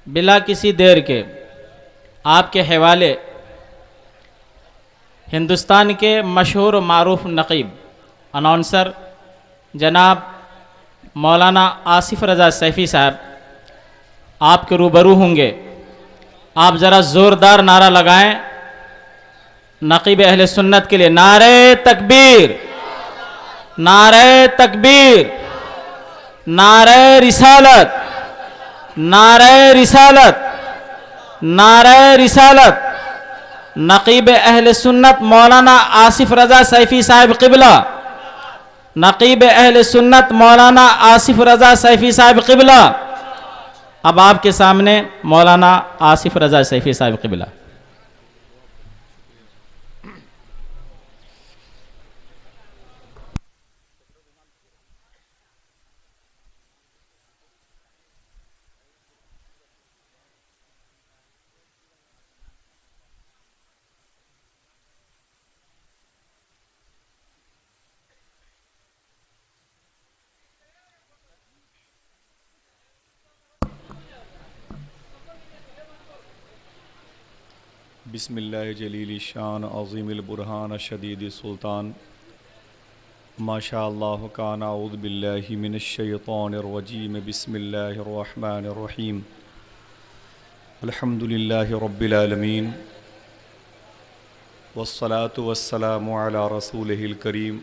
बिला किसी देर के आपके हवाले हिंदुस्तान के मशहूर व मारूफ नक़ीब अनाउंसर जनाब मौलाना आसिफ रज़ा सैफ़ी साहब आपके रूबरू होंगे। आप ज़रा ज़ोरदार नारा लगाएं नक़ीब अहले सुन्नत के लिए। नारे तकबीर, नारे तकबीर, नारे रिसालत, नारे रिसालत, नारे रिसालत। नक़ीब अहले सुन्नत मौलाना आसिफ रज़ा सैफ़ी साहब क़िबला, नक़ीब अहले सुन्नत मौलाना आसिफ रज़ा सैफ़ी साहब क़िबला। अब आपके सामने मौलाना आसिफ रज़ा सैफ़ी साहब क़िबला। बिस्मिल्लाह जलील शान अज़ीमिल बुरहान शदीद सुल्तान माशा अल्लाह कान अऊज़ु बिल्लाहि मिनश शैतानिर रजीम बिस्मिल्लाहिर रहमानिर रहीम अल्हम्दुलिल्लाहि रब्बिल आलमीन वस्सलातु वस्सलामु अला रसूलिहिल करीम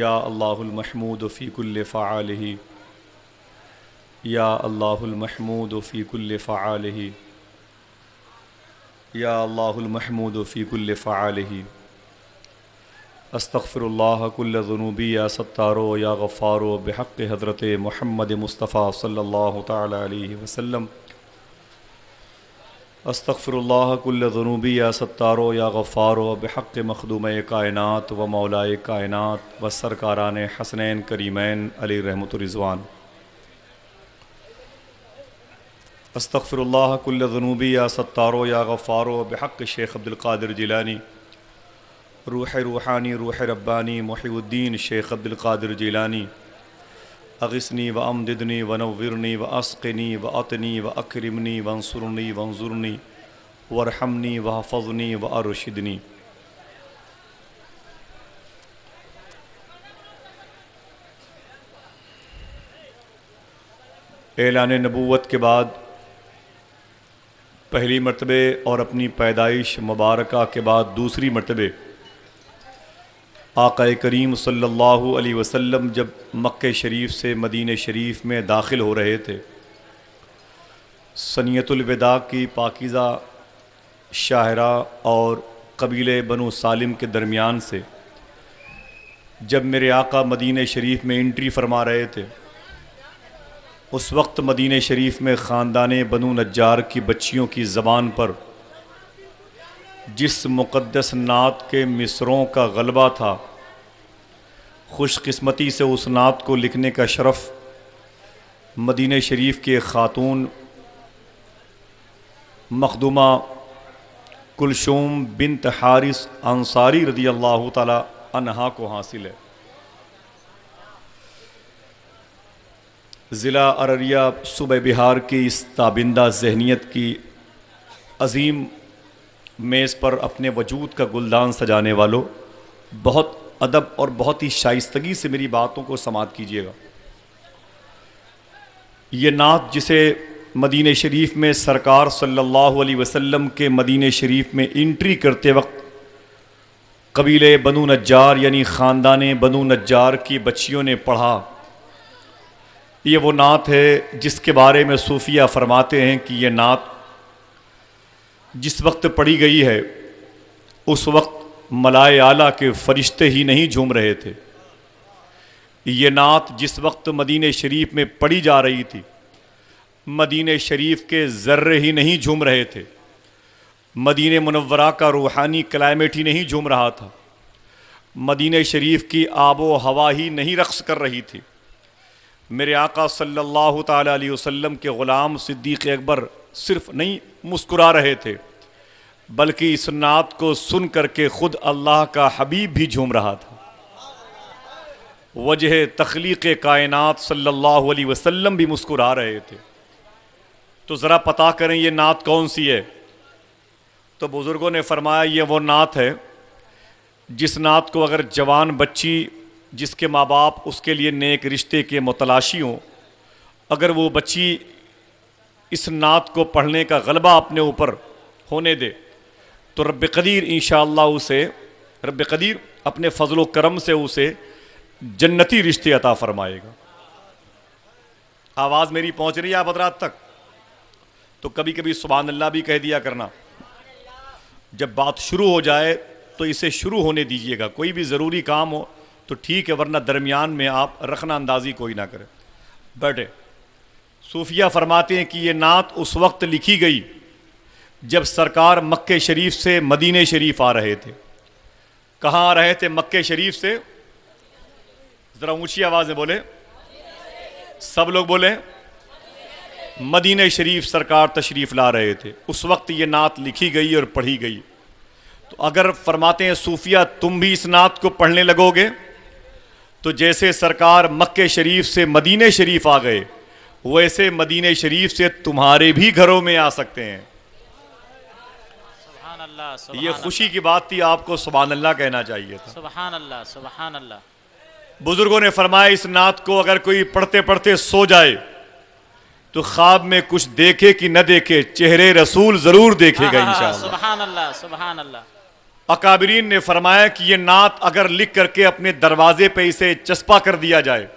या अल्लाहुल महमूद फ़ी कुल्लि फ़आलिही या अल्लाहुल महमूद फ़ी कुल्लि फ़आलिही या अल्लाहुल महमूद फ़ी कुल्लि फ़आलिही अस्तग़फ़िरुल्लाह कुल्ल ज़ुनूबी या सत्तारो या गफ़्फ़ारो बिहक़्क़ि हज़रत मुहम्मद मुस्तफ़ा सल्लल्लाहु तआला अलैहि वसल्लम। अस्तग़फ़िरुल्लाह कुल्ल ज़ुनूबी या सत्तारो या गफ़्फ़ारो बिहक़्क़ि मख़दूम कायनात व मौलाए कायनात व सरकारान हसनैन करीमैन अलैहि रहमतुर रिज़वान। अस्तग़फ़िरुल्लाह कुल्ल ज़ुनूबी या सत्तारो या गफ़्फ़ारो बिहक़्क़ि शेख अब्दुल क़ादिर जिलानी रूह रूहानी रूह रब्बानी मुहीउद्दीन शेख अब्दुल क़ादिर जिलानी अग़िस्नी व अमदिदनी व नव्विरनी व अस्क़िनी व अतनी व अकरिमनी व अंसुरनी व अंज़ुरनी वरहमनी व हफ़ज़नी व अरशिदनी। ऐलान नबूवत के बाद पहली मरतबे और अपनी पैदाइश मुबारका के बाद दूसरी मरतबे आक़ा करीम सल्लल्लाहु अलैहि वसल्लम जब मक्के शरीफ से मदीने शरीफ में दाखिल हो रहे थे, सनियतुल विदा की पाकीज़ा शाहरा और कबीले बनु सालिम के दरमियान से जब मेरे आका मदीने शरीफ में एंट्री फरमा रहे थे, उस वक्त मदीने शरीफ में ख़ानदान बनु नज्जार की बच्चियों की ज़बान पर जिस मुक़द्दस नात के मिसरों का गलबा था, खुशकिस्मती से उस नात को लिखने का शरफ़ मदीने शरीफ के ख़ातून मखदूमा कुलशूम बिन्त हारिस अंसारी रज़ी अल्लाह ताला अन्हा को हासिल है। ज़िला अररिया सूबे बिहार की इस ताबिंदा ज़हनियत की अज़ीम मेज़ पर अपने वजूद का गुलदान सजाने वालों, बहुत अदब और बहुत ही शाइस्तगी से मेरी बातों को समाअत कीजिएगा। ये नात जिसे मदीने शरीफ में सरकार सल्लल्लाहु अलैहि वसल्लम के मदीने शरीफ में एंट्री करते वक्त कबीले बनु नज्जार यानी ख़ानदान बनु नज्जार की बच्चियों ने पढ़ा, ये वो नात है जिसके बारे में सूफिया फरमाते हैं कि ये नात जिस वक्त पढ़ी गई है उस वक्त मलाए आला के फरिश्ते ही नहीं झूम रहे थे। ये नात जिस वक्त मदीने शरीफ में पढ़ी जा रही थी, मदीने शरीफ के ज़र्रे ही नहीं झूम रहे थे, मदीने मुनव्वरा का रूहानी क्लाइमेट ही नहीं झूम रहा था, मदीने शरीफ की आबो हवा ही नहीं रक़्स कर रही थी। मेरे आका सल्लल्लाहु ताला अलैहि वसल्लम के ग़ुलाम सिद्दीक़ अकबर सिर्फ नहीं मुस्कुरा रहे थे, बल्कि इस नात को सुन करके ख़ुद अल्लाह का हबीब भी झूम रहा था। वजह तख्लीक़ कायनात सल्लल्लाहु अलैहि वसल्लम भी मुस्कुरा रहे थे। तो ज़रा पता करें ये नात कौन सी है। तो बुज़ुर्गों ने फरमाया ये वो नात है जिस नात को अगर जवान बच्ची जिसके माँ बाप उसके लिए नेक रिश्ते के मुतलाशी हों, अगर वो बच्ची इस नात को पढ़ने का गलबा अपने ऊपर होने दे तो रब कदीर इंशाअल्लाह उसे रब कदीर अपने फजलो करम से उसे जन्नती रिश्ते अता फरमाएगा। आवाज़ मेरी पहुँच रही है आप हज़रात तक? तो कभी कभी सुभान अल्लाह भी कह दिया करना जब बात शुरू हो जाए, तो इसे शुरू होने दीजिएगा। कोई भी ज़रूरी काम हो तो ठीक है, वरना दरमियान में आप रखना अंदाजी कोई ना करे। बैठे। सूफिया फरमाते हैं कि ये नात उस वक्त लिखी गई जब सरकार मक्के शरीफ से मदीने शरीफ आ रहे थे। कहाँ आ रहे थे? मक्के शरीफ से। ज़रा ऊंची आवाज़ में बोले, सब लोग बोले। मदीने शरीफ सरकार तशरीफ़ ला रहे थे, उस वक्त ये नात लिखी गई और पढ़ी गई। तो अगर फरमाते हैं सूफिया तुम भी इस नात को पढ़ने लगोगे तो जैसे सरकार मक्के शरीफ से मदीने शरीफ आ गए वैसे मदीने शरीफ से तुम्हारे भी घरों में आ सकते हैं। सुभान अल्लाह, सुभान ये खुशी की बात थी, आपको सुभान अल्लाह कहना चाहिए था। सुभान अल्लाह, सुभान अल्लाह। बुजुर्गों ने फरमाया इस नात को अगर कोई पढ़ते पढ़ते सो जाए तो ख्वाब में कुछ देखे कि न देखे, चेहरे रसूल जरूर देखेगा इंशाअल्लाह। सुभान अल्लाह, सुभान अल्लाह। अकाबरीन ने फरमाया कि ये नात अगर लिख करके अपने दरवाजे पे इसे चस्पा कर दिया जाए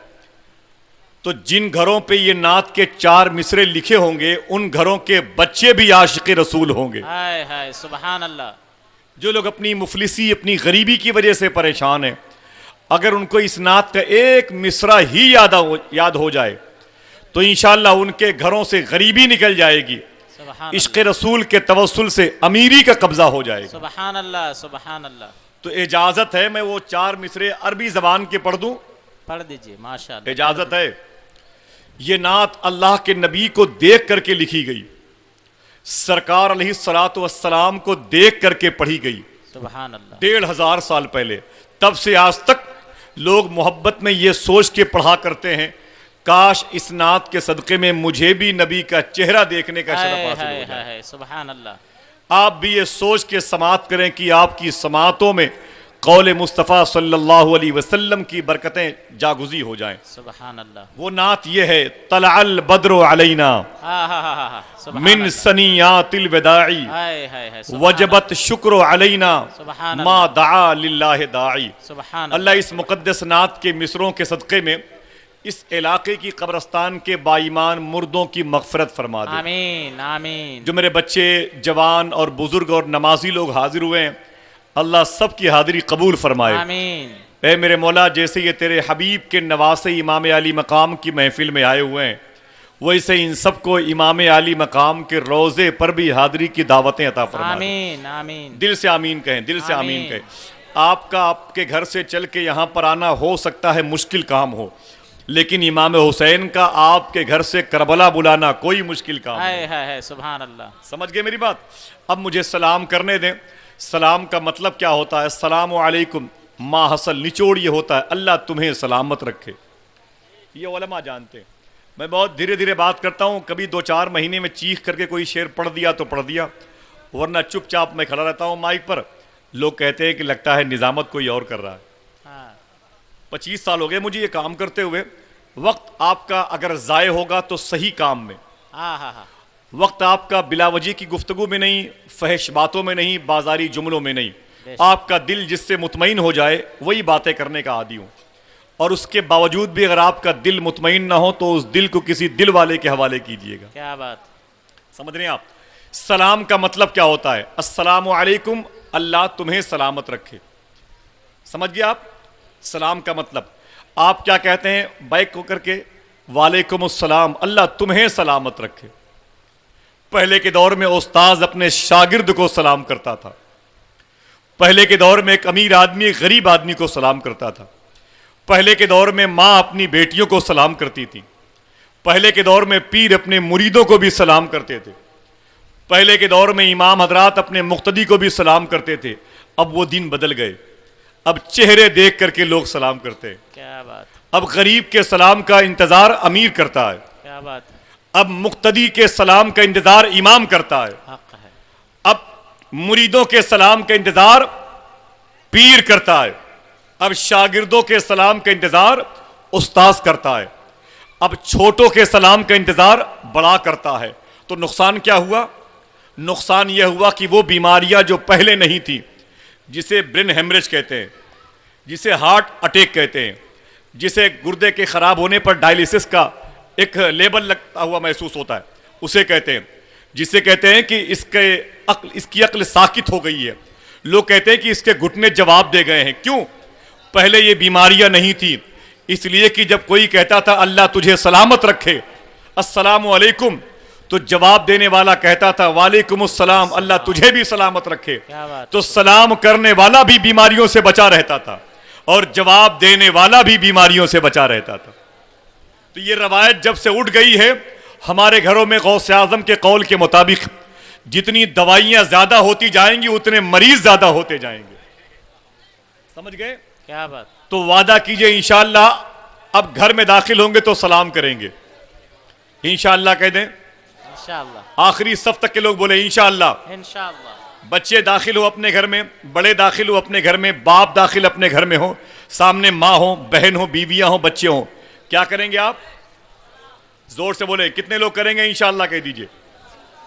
तो जिन घरों पे ये नात के 4 मिसरे लिखे होंगे उन घरों के बच्चे भी आशिक़ रसूल होंगे। हाय हाय, सुभान अल्लाह। जो लोग अपनी मुफलिसी अपनी गरीबी की वजह से परेशान हैं, अगर उनको इस नात का एक मिसरा ही याद हो जाए तो इंशाअल्लाह उनके घरों से गरीबी निकल जाएगी, इश्क़ रसूल के तवस्सुल से अमीरी का कब्जा हो जाएगा। सुभान अल्लाह, सुभान अल्लाह। तो इजाज़त है मैं वो 4 मिसरे अरबी ज़बान के पढ़ दूँ? पढ़ दीजिए, माशाअल्लाह। इजाज़त है। ये नात अल्लाह के नबी को देख करके लिखी गई, सरकार अलैहिस्सलातु वस्सलाम को देख करके पढ़ी गई। सुभान अल्लाह। 1500 साल पहले। तब से आज तक लोग मोहब्बत में ये सोच के पढ़ा करते हैं काश इस नात के सदक़े में मुझे भी नबी का चेहरा देखने का शरफ हासिल हो जाए। सुभान अल्लाह। आप भी ये सोच के समात करें कि आपकी समातों में कौले मुस्तफ़ा सल्लल्लाहु अलैहि वसल्लम की बरकतें जागुज़ी हो जाएं। सुभान अल्लाह। वो नात ये है, तलअल बद्रु अलैना मिन सनियातिल वदाई वजबत शुक्र अलैना मा दआ लिल्लाहि दाई। अल्लाह इस मुक़द्दस नात के मिसरों के सदक़े में इस इलाके की कब्रस्तान के बाईमान मुर्दों की मग़फ़िरत फरमा दे। आमीन, आमीन। जो मेरे बच्चे जवान और बुजुर्ग और नमाजी लोग हाजिर हुए हैं, अल्लाह सब की हाजिरी कबूल फरमाए। आमीन। ऐ मेरे मौला, जैसे ये तेरे हबीब के नवासे इमाम अली मकाम की महफिल में आए हुए हैं, वैसे इन सबको इमाम अली मकाम के रोज़े पर भी हाजिरी की दावतें अता फरमा। आमीन, आमीन। दिल से आमीन कहें, दिल से आमीन कहें। आपका आपके घर से चल के यहाँ पर आना हो सकता है मुश्किल काम हो, लेकिन इमाम हुसैन का आपके घर से करबला बुलाना कोई मुश्किल काम नहीं है। सुभान अल्लाह। समझ गए मेरी बात? अब मुझे सलाम करने दें। सलाम का मतलब क्या होता है? अस्सलामु अलैकुम मा हसल, निचोड़ ये होता है अल्लाह तुम्हें सलामत रखे। ये उलमा जानते हैं। मैं बहुत धीरे धीरे बात करता हूँ, कभी 2-4 महीने में चीख करके कोई शेर पढ़ दिया तो पढ़ दिया, वरना चुपचाप मैं खड़ा रहता हूँ माइक पर। लोग कहते हैं कि लगता है निजामत कोई और कर रहा है। 25 साल हो गए मुझे ये काम करते हुए। वक्त आपका अगर ज़ाय होगा तो सही काम में, वक्त आपका बिलावजी की गुफ्तगू में नहीं, फहश बातों में नहीं, बाजारी जुमलों में नहीं, आपका दिल जिससे मुतमईन हो जाए वही बातें करने का आदी हूँ। और उसके बावजूद भी अगर आपका दिल मुतमईन ना हो तो उस दिल को किसी दिल वाले के हवाले कीजिएगा। क्या बात, समझ रहे हैं आप? सलाम का मतलब क्या होता है? अस्सलामु अलैकुम, अल्लाह तुम्हें सलामत रखे। समझ गए आप? सलाम का मतलब आप क्या कहते हैं बैक होकर के? वालेकुम अस्सलाम, अल्लाह तुम्हें सलामत रखे। पहले के दौर में उस्ताद अपने शागिर्द को सलाम करता था। पहले के दौर में एक अमीर आदमी गरीब आदमी को सलाम करता था। पहले के दौर में माँ अपनी बेटियों को सलाम करती थी। पहले के दौर में पीर अपने मुरीदों को भी सलाम करते थे। पहले के दौर में इमाम हजरात अपने मुक्तदी को भी सलाम करते थे। अब वो दिन बदल गए। अब चेहरे देख करके लोग सलाम करते हैं। क्या बात, अब गरीब के सलाम का इंतजार अमीर करता है। क्या बात, अब मुक्तदी के सलाम का इंतजार इमाम करता है। हक है। अब मुरीदों के सलाम का इंतजार पीर करता है। अब शागिर्दों के सलाम का इंतजार उस्ताद करता है। अब छोटों के सलाम का इंतजार बड़ा करता है। तो नुकसान क्या हुआ? नुकसान यह हुआ कि वो बीमारियां जो पहले नहीं थी, जिसे ब्रेन हेमरेज कहते हैं, जिसे हार्ट अटैक कहते हैं, जिसे गुर्दे के खराब होने पर डायलिसिस का एक लेबल लगता हुआ महसूस होता है, उसे कहते हैं, जिसे कहते हैं कि इसकी अक्ल साकित हो गई है। लोग कहते हैं कि इसके घुटने जवाब दे गए हैं। क्यों? पहले ये बीमारियां नहीं थी, इसलिए कि जब कोई कहता था अल्लाह तुझे सलामत रखे, अस्सलामु अलैकुम, तो जवाब देने वाला कहता था वालेकुम अस्सलाम, अल्लाह तुझे भी सलामत रखे। तो सलाम करने वाला भी बीमारियों से बचा रहता था और जवाब देने वाला भी बीमारियों से बचा रहता था। तो ये रवायत जब से उठ गई है, हमारे घरों में गौसे आजम के कौल के मुताबिक जितनी दवाइयां ज्यादा होती जाएंगी उतने मरीज ज्यादा होते जाएंगे। समझ गए? क्या बात। तो वादा कीजिए इंशाअल्लाह, अब घर में दाखिल होंगे तो सलाम करेंगे। इंशाअल्लाह कह दें। इंशाअल्लाह। आखिरी सफ तक के लोग बोले इंशाअल्लाह। इंशाअल्लाह। बच्चे दाखिल हो अपने घर में, बड़े दाखिल हो अपने घर में, बाप दाखिल अपने घर में हो, सामने माँ हो, बहन हो, बीवियां हो, बच्चे हो, क्या करेंगे आप? जोर से बोले। कितने लोग करेंगे इंशाअल्लाह कह दीजिए।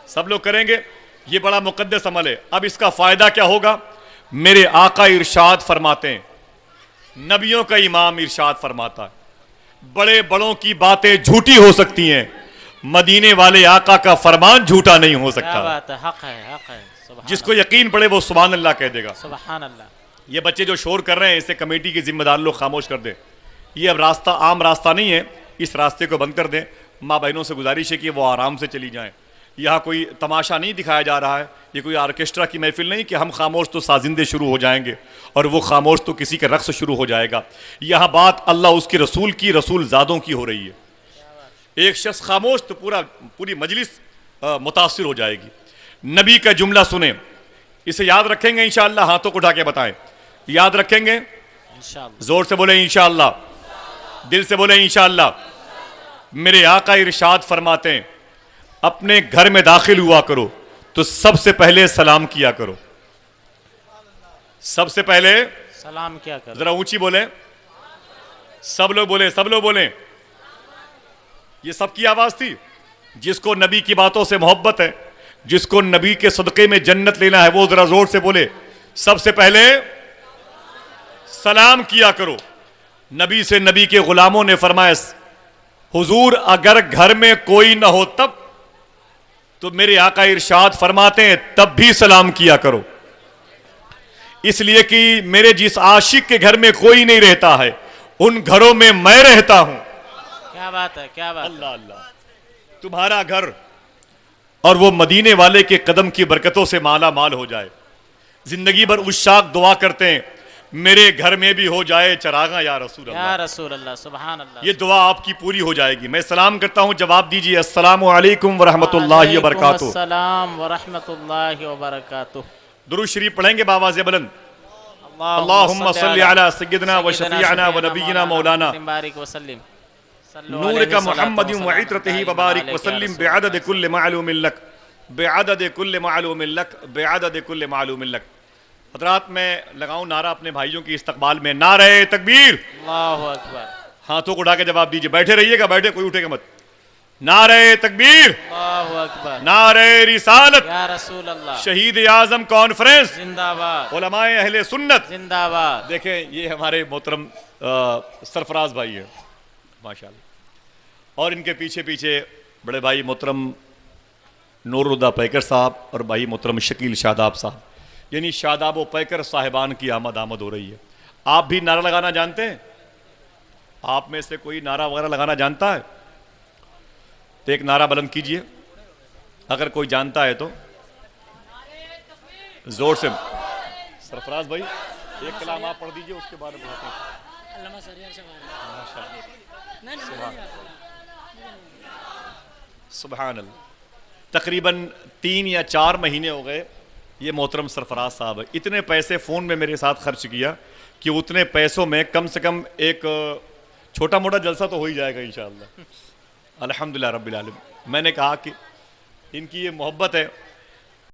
सब लोग करेंगे। ये बड़ा मुकद्दस अमल है। अब इसका फायदा क्या होगा? मेरे आका इरशाद फरमाते हैं, नबियों का इमाम इरशाद फरमाता है, बड़े बड़ों की बातें झूठी हो सकती हैं, मदीने वाले आका का फरमान झूठा नहीं हो सकता। क्या बात है, हक है, हक है। जिसको यकीन पड़े वो सुभान अल्लाह कह देगा। सुभान अल्लाह। ये बच्चे जो शोर कर रहे हैं, इसे कमेटी के जिम्मेदार लोग खामोश कर दें। ये अब रास्ता आम रास्ता नहीं है, इस रास्ते को बंद कर दें। माँ बहनों से गुजारिश है कि वो आराम से चली जाएं। यहाँ कोई तमाशा नहीं दिखाया जा रहा है, ये कोई आर्केस्ट्रा की महफिल नहीं कि हम खामोश तो साजिंदे शुरू हो जाएंगे और वो खामोश तो किसी का रक्स शुरू हो जाएगा। यहाँ बात अल्लाह उसके रसूल की, रसूल ज़ादों की हो रही है। एक शख्स खामोश तो पूरी मजलिस मुतासिर हो जाएगी। नबी का जुमला सुने, इसे याद रखेंगे इंशाअल्लाह। हाथों को उठा के बताएं, याद रखेंगे इंशाअल्लाह। जोर से बोले इंशाअल्लाह, दिल से बोले इंशाअल्लाह। मेरे आका इरशाद फरमाते हैं, अपने घर में दाखिल हुआ करो तो सबसे पहले सलाम किया करो। सबसे पहले सलाम किया करो। जरा ऊंची बोले, सब लोग बोले, सब लोग बोले। ये सबकी आवाज थी। जिसको नबी की बातों से मोहब्बत है, जिसको नबी के सदक़े में जन्नत लेना है, वो जरा जोर से बोले, सबसे पहले सलाम किया करो। नबी से नबी के गुलामों ने फरमाया, हुजूर अगर घर में कोई ना हो तब, तो मेरे आका इरशाद फरमाते हैं तब भी सलाम किया करो। इसलिए कि मेरे जिस आशिक के घर में कोई नहीं रहता है, उन घरों में मैं रहता हूं। क्या बात है, क्या बात। अल्लाह अल्लाह। तुम्हारा घर और वो मदीने वाले के कदम की बरकतों से माला माल हो जाए। जिंदगी भर उशाक दुआ करते हैं, मेरे घर में भी हो जाए चरागा या रसूल अल्लाह, या रसूल अल्लाह, सुभान अल्लाह। ये दुआ आपकी पूरी हो जाएगी। मैं सलाम करता हूं, जवाब दीजिए। अस्सलामु अलैकुम व रहमतुल्लाहि व बरकातुहू। अस्सलाम व रहमतुल्लाहि व बरकातुहू। दुरूद शरीफ पढ़ेंगे बावाज़ बुलंद। अल्लाहुम्मा सल्लि अला सय्यिदना व शफीअना व नबिय्यिना मौलाना नूर का मुहम्मद व इत्रतिही व बारिक व सल्लिम बिअदद कुल्ल मालूमिन लक, बिअदद कुल्ल मालूमिन लक, बिअदद कुल्ल मालूमिन लक। हज़रात मैं लगाऊं नारा अपने भाइयों की इस्तकबाल में, नारे तकबीर, अल्लाहु अकबर। हाथों को उठा के जवाब दीजिए। बैठे रहिएगा, बैठे, कोई उठेगा मत। नारे तकबीर, अल्लाहु अकबर। नारे रिसालत, या रसूल अल्लाह। शहीद आजम कॉन्फ्रेंस जिंदाबाद, उलमाए अहले सुन्नत जिंदाबाद। देखें, ये हमारे मोहतरम सरफराज भाई है माशाल्लाह, और इनके पीछे पीछे बड़े भाई मोहतरम नूरुद्दा पैकर साहब और भाई मोहतरम शकील शादाब साहब, यानी शादाब व पैकर साहिबान की आमद हो रही है। आप भी नारा लगाना जानते हैं? आप में से कोई नारा वगैरह लगाना जानता है? तो एक नारा बुलंद कीजिए, अगर कोई जानता है तो जोर से। सरफराज भाई एक कलाम आप पढ़ दीजिए, उसके बाद सुभान अल्लाह। तकरीबन 3 या 4 महीने हो गए ये मोहतरम सरफराज साहब है, इतने पैसे फ़ोन में मेरे साथ खर्च किया कि उतने पैसों में कम से कम एक छोटा मोटा जलसा तो हो ही जाएगा इंशाअल्लाह। अल्हम्दुलिल्लाह रब्बिल आलमीन। मैंने कहा कि इनकी ये मोहब्बत है